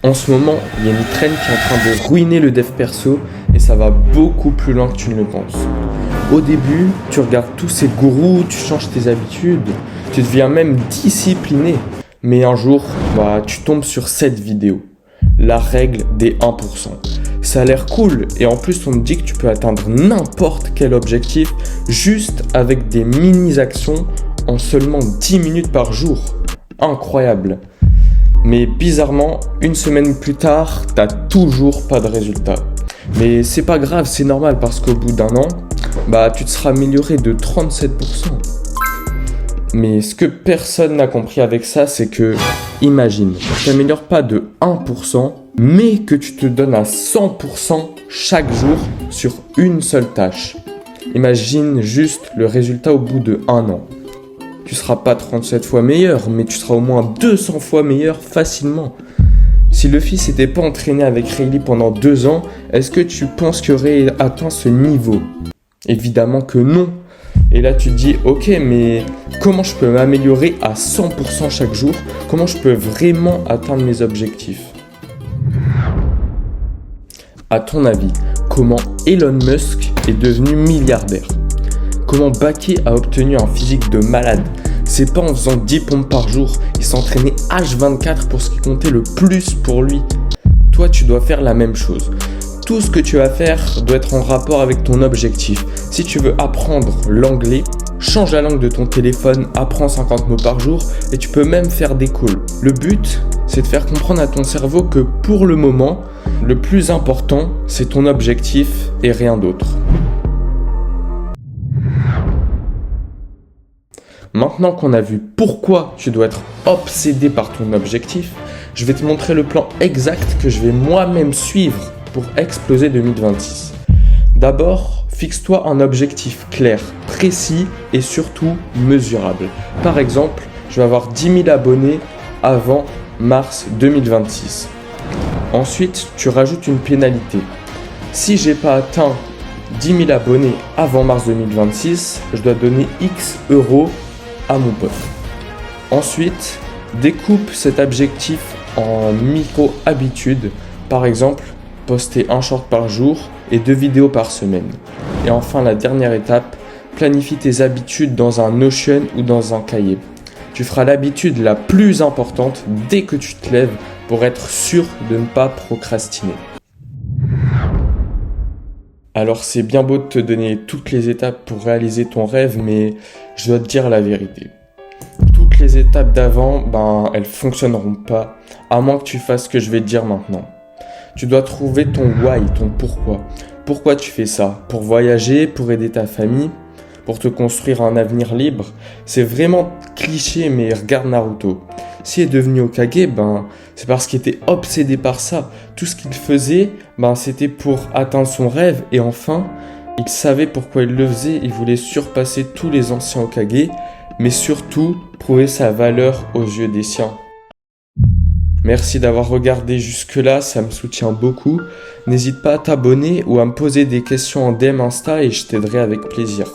En ce moment, il y a une trend qui est en train de ruiner le dev perso et ça va beaucoup plus loin que tu ne le penses. Au début, tu regardes tous ces gourous, tu changes tes habitudes, tu deviens même discipliné. Mais un jour, tu tombes sur cette vidéo. La règle des 1%. Ça a l'air cool et en plus on te dit que tu peux atteindre n'importe quel objectif juste avec des mini-actions en seulement 10 minutes par jour. Incroyable. Mais bizarrement, une semaine plus tard, t'as toujours pas de résultat. Mais c'est pas grave, c'est normal parce qu'au bout d'un an, tu te seras amélioré de 37%. Mais ce que personne n'a compris avec ça, c'est que, imagine, tu t'améliores pas de 1%, mais que tu te donnes à 100% chaque jour sur une seule tâche. Imagine juste le résultat au bout de 1 an. Tu seras pas 37 fois meilleur, mais tu seras au moins 200 fois meilleur facilement. Si Luffy s'était pas entraîné avec Rayleigh pendant 2 ans, est-ce que tu penses qu'il aurait atteint ce niveau? Évidemment que non. Et là tu te dis, ok, mais comment je peux m'améliorer à 100% chaque jour? Comment je peux vraiment atteindre mes objectifs? À ton avis, comment Elon Musk est devenu milliardaire? Comment Baki a obtenu un physique de malade? C'est pas en faisant 10 pompes par jour, il s'entraînait H24 pour ce qui comptait le plus pour lui. Toi, tu dois faire la même chose. Tout ce que tu vas faire doit être en rapport avec ton objectif. Si tu veux apprendre l'anglais, change la langue de ton téléphone, apprends 50 mots par jour et tu peux même faire des calls. Le but, c'est de faire comprendre à ton cerveau que pour le moment, le plus important, c'est ton objectif et rien d'autre. Maintenant qu'on a vu pourquoi tu dois être obsédé par ton objectif, je vais te montrer le plan exact que je vais moi-même suivre pour exploser 2026. D'abord, fixe-toi un objectif clair, précis et surtout mesurable. Par exemple, je vais avoir 10 000 abonnés avant mars 2026. Ensuite, tu rajoutes une pénalité. Si j'ai pas atteint 10 000 abonnés avant mars 2026, je dois donner X euros à mon pote. Ensuite, découpe cet objectif en micro-habitudes. Par exemple, poster un short par jour et 2 vidéos par semaine. Et enfin, la dernière étape, planifie tes habitudes dans un Notion ou dans un cahier. Tu feras l'habitude la plus importante dès que tu te lèves pour être sûr de ne pas procrastiner. Alors c'est bien beau de te donner toutes les étapes pour réaliser ton rêve, mais je dois te dire la vérité. Toutes les étapes d'avant, elles fonctionneront pas, à moins que tu fasses ce que je vais te dire maintenant. Tu dois trouver ton why, ton pourquoi. Pourquoi tu fais ça? Pour voyager, pour aider ta famille, pour te construire un avenir libre? C'est vraiment cliché, mais regarde Naruto. S'il est devenu Hokage, c'est parce qu'il était obsédé par ça. Tout ce qu'il faisait, c'était pour atteindre son rêve. Et enfin, il savait pourquoi il le faisait. Il voulait surpasser tous les anciens Hokage, mais surtout prouver sa valeur aux yeux des siens. Merci d'avoir regardé jusque-là, ça me soutient beaucoup. N'hésite pas à t'abonner ou à me poser des questions en DM Insta et je t'aiderai avec plaisir.